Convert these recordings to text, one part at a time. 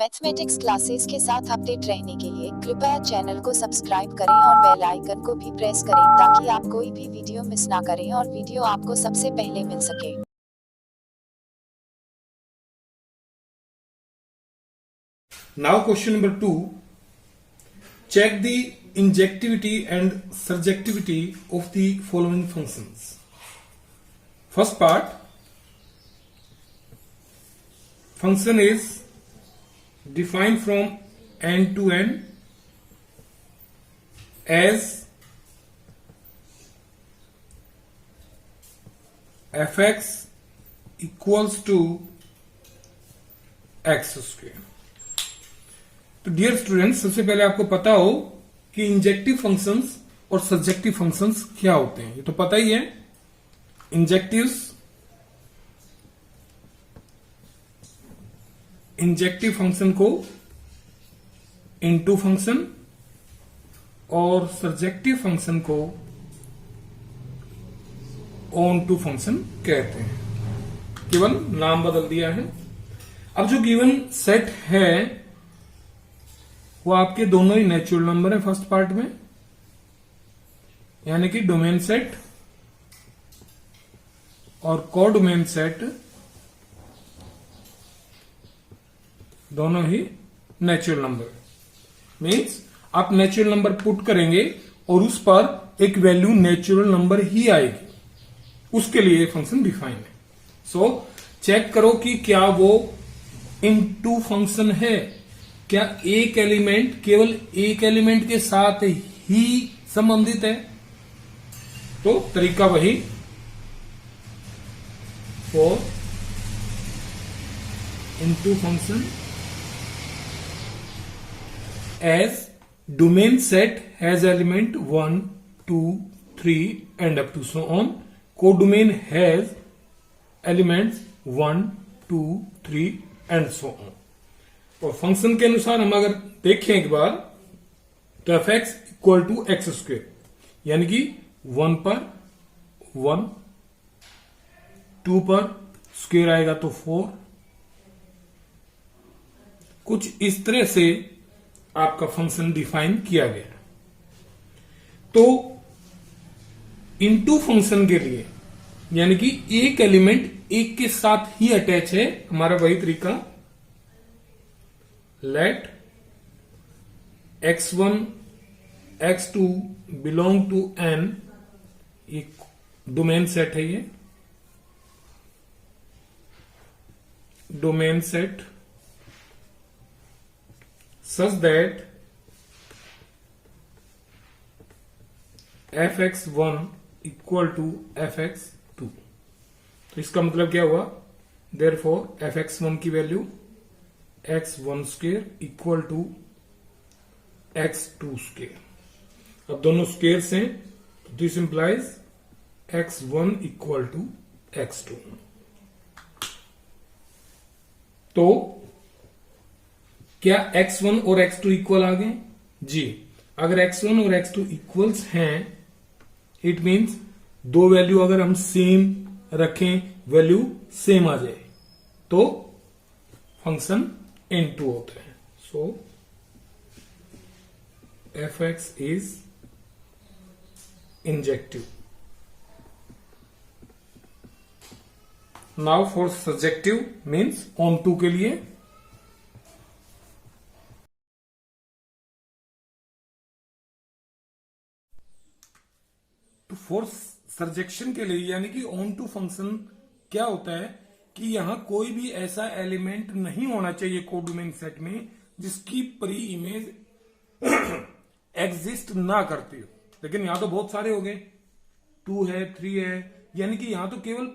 Mathematics classes के साथ update रहने के लिए कृपया चैनल को सब्सक्राइब करें और बेल आइकन को भी प्रेस करें ताकि आप कोई भी वीडियो मिस ना करें और वीडियो आपको सबसे पहले मिल सके। Now question number 2. Check the injectivity and surjectivity of the following functions. First part, function is defined from n to n as fx equals to x square. तो डियर स्टूडेंट्स, सबसे पहले आपको पता हो कि इंजेक्टिव फंक्शंस और subjective functions क्या होते हैं। ये तो पता ही है। इंजेक्टिव फंक्शन को इनटू फंक्शन और सब्जेक्टिव फंक्शन को ऑन टू फंक्शन कहते हैं। केवल नाम बदल दिया है। अब जो गिवन सेट है वो आपके दोनों ही नेचुरल नंबर है फर्स्ट पार्ट में, यानी कि डोमेन सेट और कोडोमेन सेट दोनों ही नेचुरल नंबर। मीन्स आप नेचुरल नंबर पुट करेंगे और उस पर एक वैल्यू नेचुरल नंबर ही आएगी, उसके लिए फंक्शन डिफाइन है। सो चेक करो कि क्या वो इनटू फंक्शन है, क्या एक एलिमेंट केवल एक एलिमेंट के साथ ही संबंधित है। तो तरीका वही, for into function as domain set has element 1 2 3 and up to so on, codomain has elements 1 2 3 and so on. और फंक्शन के अनुसार हम अगर देखें एक बार तो f x equal to x square, यानी कि 1 पर 1, 2 पर स्क्वेयर आएगा तो 4। कुछ इस तरह से आपका फंक्शन डिफाइन किया गया। तो इनटू फंक्शन के लिए, यानी कि एक एलिमेंट एक के साथ ही अटैच है, हमारा वही तरीका, let x1 x2 belong to n, एक डोमेन सेट है ये, domain set such that fx1 equal to fx2। तो इसका मतलब क्या हुआ, देयरफॉर fx1 की value x1 square equal to x2 square. अब दोनों स्क्वेयर्स हैं, तो this implies x1 equal to x2। तो क्या x1 और x2 इक्वल आ गए? जी। अगर x1 और x2 इक्वल्स हैं, इट मीन्स दो वैल्यू अगर हम सेम रखें, वैल्यू सेम आ जाए, तो फंक्शन इनटू होता है। So F X is injective. Now for subjective means onto के लिए, तो फॉर सर्जेक्शन के लिए, यानी कि ऑन टू फंक्शन क्या होता है कि यहां कोई भी ऐसा एलिमेंट नहीं होना चाहिए कोडोमेन सेट में जिसकी प्री इमेज एग्जिस्ट ना करती हो। लेकिन यहां तो बहुत सारे हो गए, 2 है 3 है, यानी कि यहां तो केवल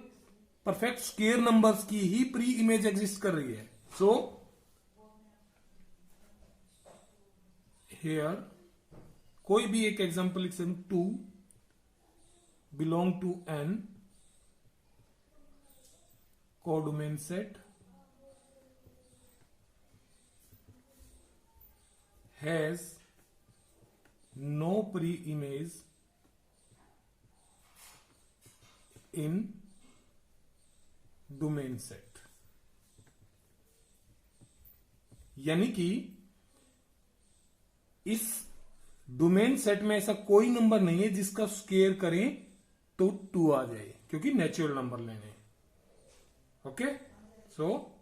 परफेक्ट स्क्वायर नंबर्स की ही प्री इमेज एग्जिस्ट कर रही है। सो हियर कोई भी एक एग्जांपल लिख सकते, 2 belong to n, codomain set has no pre-image in domain set। यानी कि इस डोमेन सेट में ऐसा कोई नंबर नहीं है जिसका स्क्वायर करें तो 2 आ जाए, क्योंकि नेचुरल नंबर लेने। Okay, so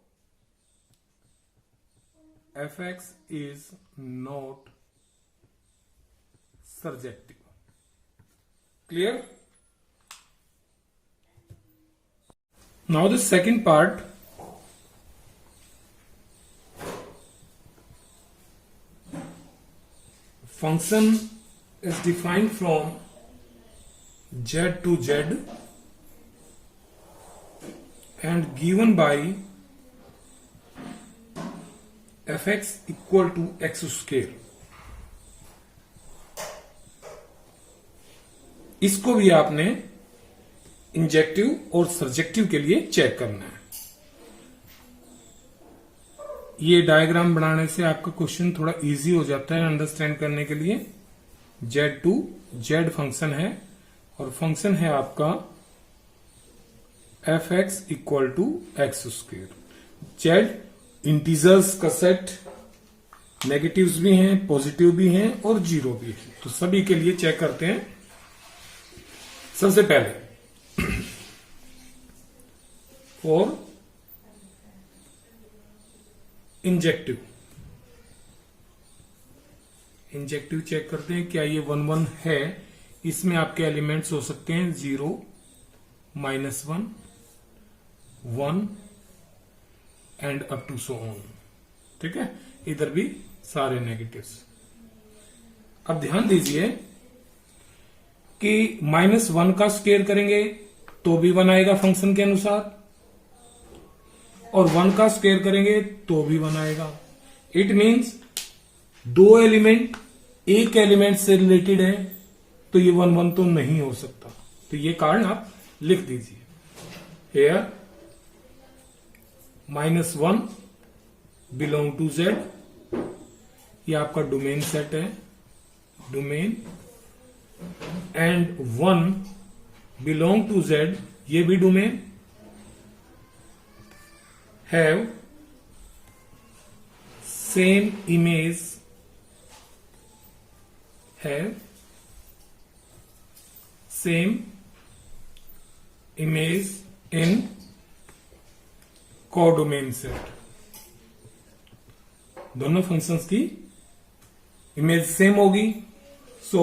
fx is not surjective. Clear? Now the second part. Function is defined from z to z and given by fx equal to x square. इसको भी आपने इंजेक्टिव और सर्जेक्टिव के लिए चेक करना है। ये डायग्राम बनाने से आपका क्वेश्चन थोड़ा इजी हो जाता है अंडरस्टैंड करने के लिए। z टू z फंक्शन है और फंक्शन है आपका fx equal to x square. z integers का सेट, नेगेटिव्स भी हैं, पॉजिटिव भी हैं और जीरो भी है, तो सभी के लिए चेक करते हैं। सबसे पहले फॉर इंजेक्टिव चेक करते हैं क्या ये 1 1 है। इसमें आपके एलिमेंट्स हो सकते हैं 0, -1, 1 and up to so on. ठीक है, इधर भी सारे नेगेटिव्स। अब ध्यान दीजिए कि -1 का स्क्वायर करेंगे तो भी 1 आएगा फंक्शन के अनुसार, और 1 का स्क्वायर करेंगे तो भी 1 आएगा। इट मीन्स दो एलिमेंट एक एलिमेंट से रिलेटेड है तो ये 1 1 तो नहीं हो सकता, तो ये कारण आप लिख दीजिए। हेयर -1 बिलोंग टू z, ये आपका डोमेन सेट है, domain, and 1 belong to z, ये भी domain, have same image, have same image in codomain set. दोनों फंक्शंस की इमेज सेम होगी, so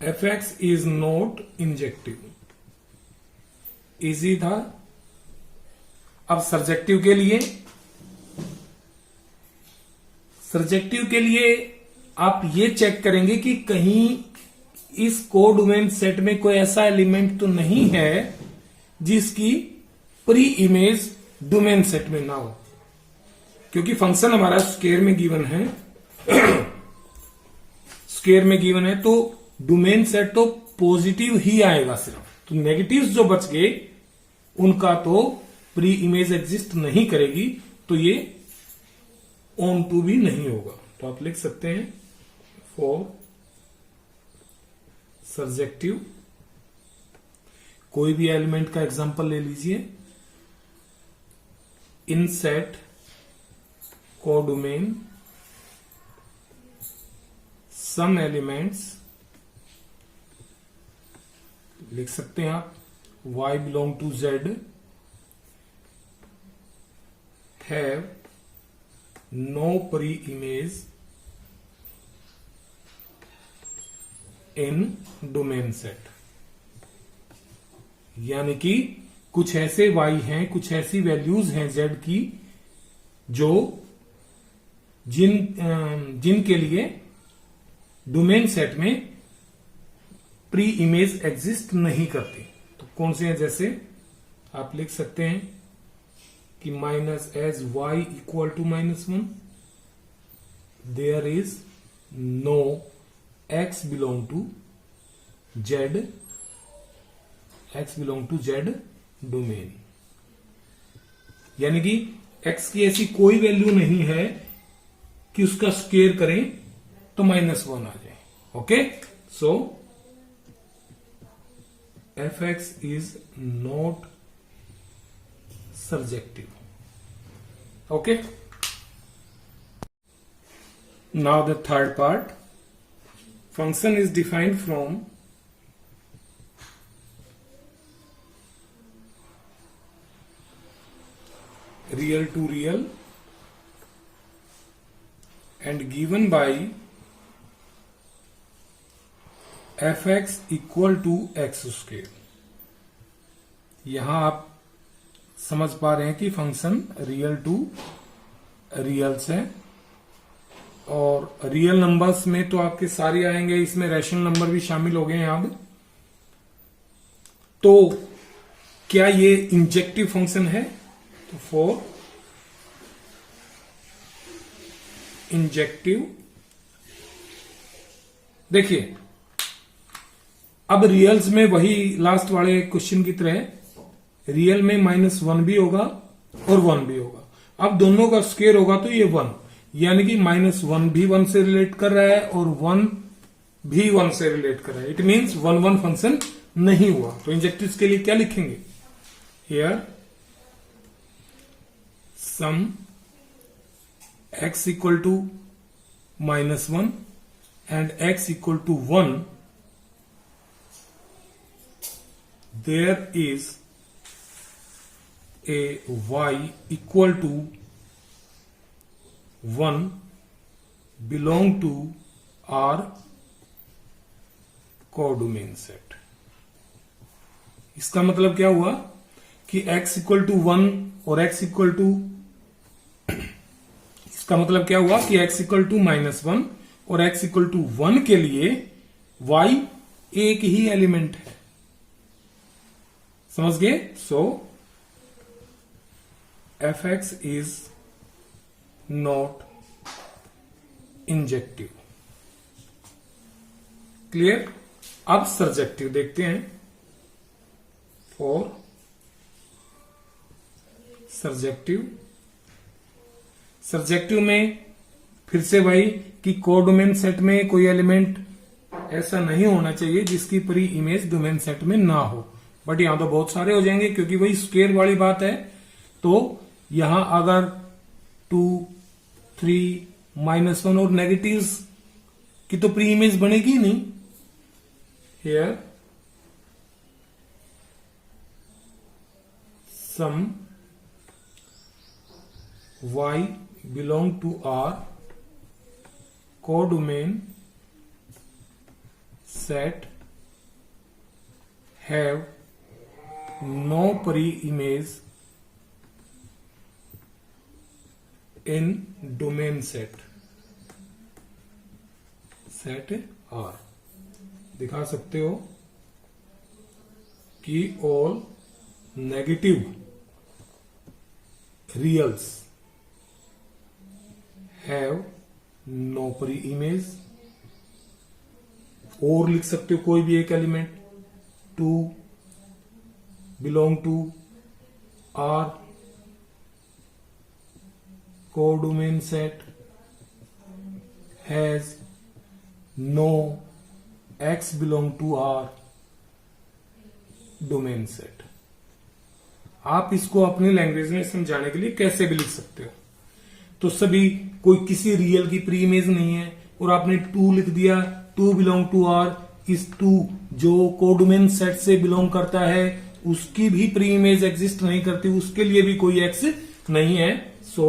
fx is not injective. Easy था। अब सर्जेक्टिव के लिए आप ये चेक करेंगे कि कहीं इस कोडोमेन सेट में कोई ऐसा एलिमेंट तो नहीं है जिसकी प्री इमेज डोमेन सेट में ना हो, क्योंकि फंक्शन हमारा स्क्वायर में गिवन है स्क्वायर में गिवन है, तो डोमेन सेट तो पॉजिटिव ही आएगा सिर्फ, तो नेगेटिव्स जो बच गए उनका तो प्री इमेज एग्जिस्ट नहीं करेगी, तो ये ऑन टू भी नहीं होगा। तो आप लिख सकते हैं फॉर सर्जेक्टिव, कोई भी एलिमेंट का एग्जांपल ले लीजिए, in set codomain some elements, लिख सकते हैं आप y belong to z have no pre-image in domain set। यानी कि कुछ ऐसे y हैं, कुछ ऐसी वैल्यूज हैं z की जो जिनके लिए डोमेन सेट में प्री इमेज एग्जिस्ट नहीं करती। तो कौन से हैं, जैसे आप लिख सकते हैं कि minus as y equal to -1 there is no x belong to z, x belong to z domain. यानी कि x की ऐसी कोई वैल्यू नहीं है कि उसका स्क्वायर करें तो -1 आ जाए। Okay, so fx is not surjective. Okay. Now the third part. Function is defined from real to real and given by fx equal to x square. यहां आप समझ पा रहे हैं कि फंक्शन रियल टू रियल्स है, और रियल नंबर्स में तो आपके सारे आएंगे, इसमें रैशनल नंबर भी शामिल हो गए हैं अब। तो क्या ये इंजेक्टिव फंक्शन है? तो फॉर इंजेक्टिव, देखिए अब रियल्स में वही लास्ट वाले क्वेश्चन की तरह रियल में -1 भी होगा और 1 भी होगा। अब दोनों का स्क्वायर होगा तो ये 1, यानी कि -1 भी 1 से रिलेट कर रहा है और 1 भी 1 से रिलेट कर रहा है। इट मीन्स 1 फंक्शन नहीं हुआ। तो इंजेक्टिव्स के लिए क्या लिखेंगे? Here some x equal to -1 and x equal to 1, there is a y equal to 1 belong to R codomain set. इसका मतलब क्या हुआ कि x इक्वल टू 1 और x इक्वल टू, इसका मतलब क्या हुआ कि x इक्वल टू -1 और x इक्वल टू 1 के लिए y एक ही एलिमेंट है। समझ गए? सो fx is not injective. Clear? अब सर्जेक्टिव देखते हैं। फॉर सर्जेक्टिव, सर्जेक्टिव में फिर से वही कि कोडोमेन सेट में कोई एलिमेंट ऐसा नहीं होना चाहिए जिसकी प्री इमेज डोमेन सेट में ना हो, बट यहां तो बहुत सारे हो जाएंगे क्योंकि वही स्क्वायर वाली बात है। तो यहां अगर 2, 3, -1 और नेगेटिव्स की तो प्री इमेज बनेगी नहीं। Here some y belong to R codomain set have no pre-image in domain set R। दिखा सकते हो कि all negative reals have no pre-image, और लिख सकते हो कोई भी एक element 2 belong to R codomain set has no x belong to R domain set। आप इसको अपनी लैंग्वेज में समझाने के लिए कैसे भी लिख सकते हो। तो सभी कोई किसी रियल की प्री इमेज नहीं है और आपने 2 लिख दिया, 2 बिलोंग टू आर। इस 2 जो कोडोमेन सेट से बिलोंग करता है उसकी भी प्री इमेज एग्जिस्ट नहीं करती, उसके लिए भी कोई एक्स नहीं है। So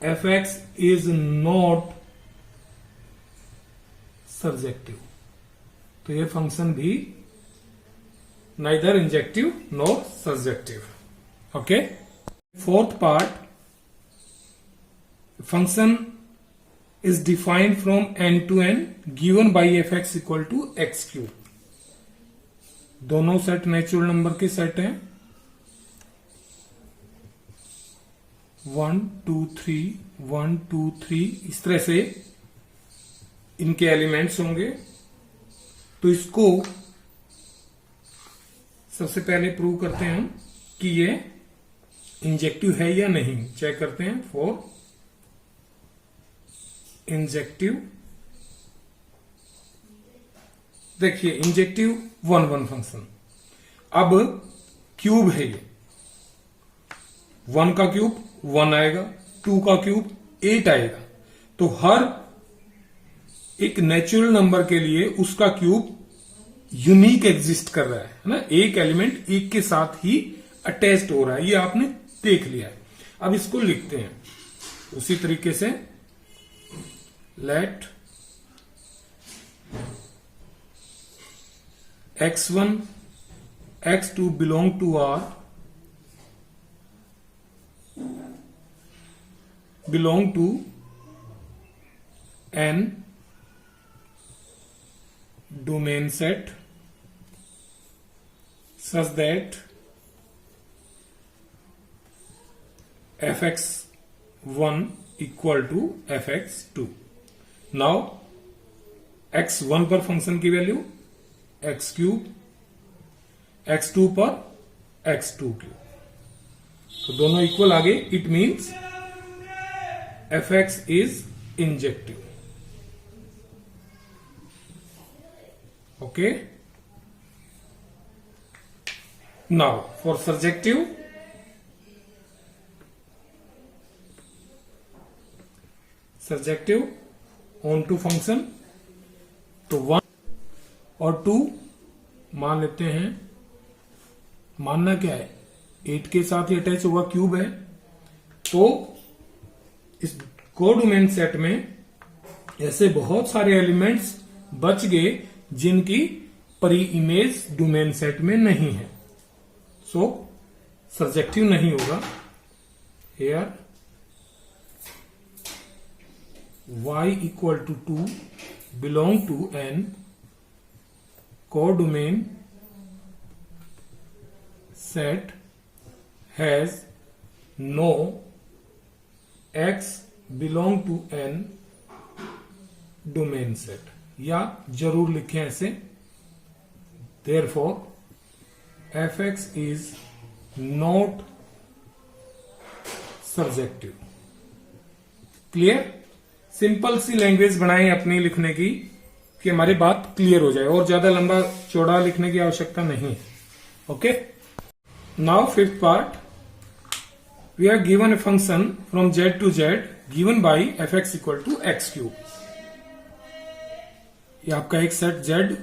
F X is not surjective. तो ये फंक्शन भी neither injective nor surjective. Okay. Fourth part, function is defined from n to n given by fx equal to x cube। दोनों सेट नेचुरल नंबर के set हैं, 1 2 3 1 2 3, इस तरह से इनके एलिमेंट्स होंगे। तो इसको सबसे पहले प्रूव करते हैं हम कि ये इंजेक्टिव है या नहीं। चेक करते हैं। फॉर इंजेक्टिव, देखिए इंजेक्टिव 1 1 फंक्शन। अब क्यूब है ये, 1 का क्यूब 1 आएगा, 2 का क्यूब 8 आएगा। तो हर एक नेचुरल नंबर के लिए उसका क्यूब यूनिक एग्जिस्ट कर रहा है ना, एक एलिमेंट एक के साथ ही अटैच्ड हो रहा है, ये आपने देख लिया है। अब इसको लिखते हैं उसी तरीके से, let x1 x2 belong to R belong to n domain set such that fx1 equal to fx2। now x1 पर फंक्शन की वैल्यू x क्यूब, x2 पर x2 क्यूब, तो दोनों इक्वल आ गए। It means fx is injective। okay, now for surjective, on to function, तो 1 और 2 मान लेते हैं, मानना क्या है, 8 के साथ ही अटैच हुआ क्यूब है। तो इस कोडोमेन सेट में ऐसे बहुत सारे एलिमेंट्स बच गए जिनकी परी इमेज डोमेन सेट में नहीं है, सो सर्जेक्टिव नहीं होगा। Here y equal to 2 belong to n codomain set has no x belong to n domain set, या जरूर लिखें ऐसे, therefore fx is not surjective. Clear? Simple सी लैंग्वेज बनाएं अपनी लिखने की कि हमारी बात क्लियर हो जाए, और ज्यादा लंबा चौड़ा लिखने की आवश्यकता नहीं है। Okay, now fifth part, we are given a function from z to z given by fx equal to x cube। ये आपका एक सेट z,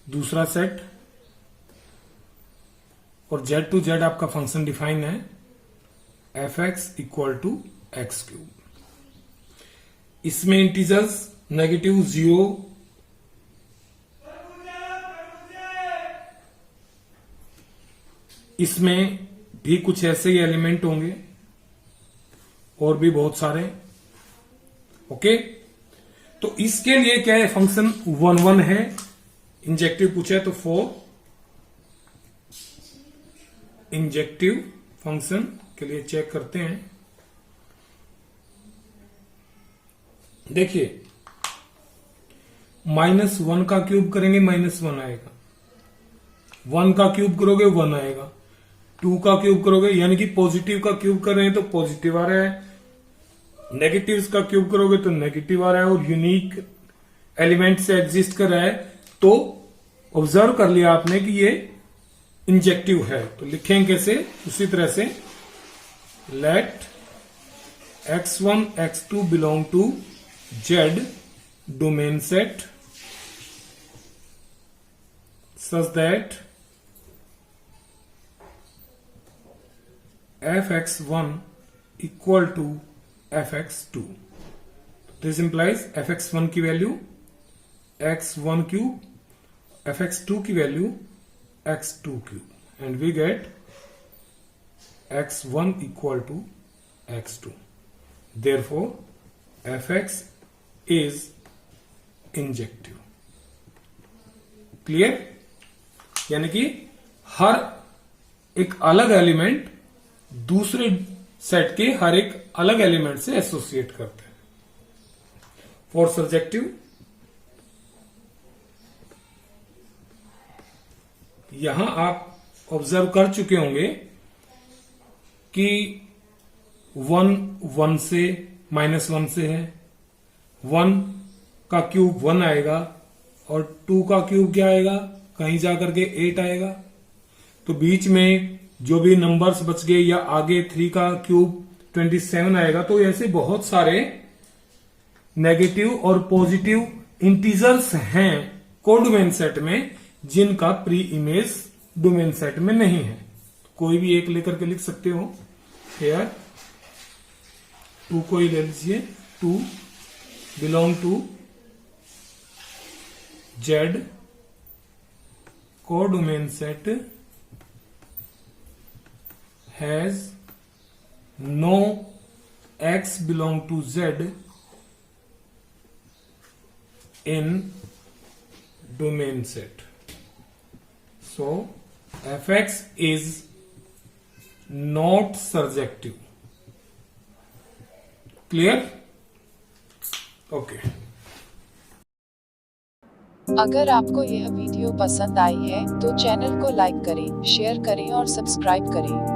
दूसरा सेट, और z to z आपका फंक्शन डिफाइन है fx equal to x cube. इसमें integers negative 0, इसमें भी कुछ ऐसे ही एलिमेंट होंगे और भी बहुत सारे। ओके, तो इसके लिए क्या है, फंक्शन 1 1 है, इंजेक्टिव पूछा है तो 4 इंजेक्टिव फंक्शन के लिए चेक करते हैं। देखिए, -1 का क्यूब करेंगे -1 आएगा, 1 का क्यूब करोगे 1 आएगा, 2 का क्यूब करोगे, यानी कि पॉजिटिव का क्यूब कर रहे हैं तो पॉजिटिव आ रहा है, नेगेटिव्स का क्यूब करोगे तो नेगेटिव आ रहा है, और यूनिक एलिमेंट से एग्जिस्ट कर रहा है। तो ऑब्जर्व कर लिया आपने कि ये इंजेक्टिव है, तो लिखेंगे कैसे, उसी तरह से let x1 x2 belong to z domain set such that fx1 equal to fx2। This implies fx1 की वैल्यू x1 क्यूब, fx2 की value x2 cube, and we get x1 equal to x2। Therefore, fx is injective। Clear? यानी कि हर एक अलग element दूसरे set के हर एक अलग एलिमेंट से एसोसिएट करते हैं। फॉर सर्जेक्टिव, यहां आप ऑब्जर्व कर चुके होंगे कि 1 1 से -1 से है, 1 का क्यूब 1 आएगा, और 2 का क्यूब क्या आएगा, कहीं जाकर के 8 आएगा। तो बीच में जो भी नंबर्स बच गए या आगे 3 का क्यूब 27 आएगा। तो ऐसे बहुत सारे नेगेटिव और पॉजिटिव इंटीजर्स हैं कोडोमेन सेट में, जिनका प्री इमेज डोमेन सेट में नहीं है। कोई भी एक लेकर के लिख सकते हो। हेयर 2 को ही ले लीजिए, 2 belong to z codomain set has no x belong to z in domain set. So fx is not surjective. Clear? Okay. अगर आपको यह वीडियो पसंद आई है तो चैनल को लाइक करें, शेयर करें और सब्सक्राइब करें।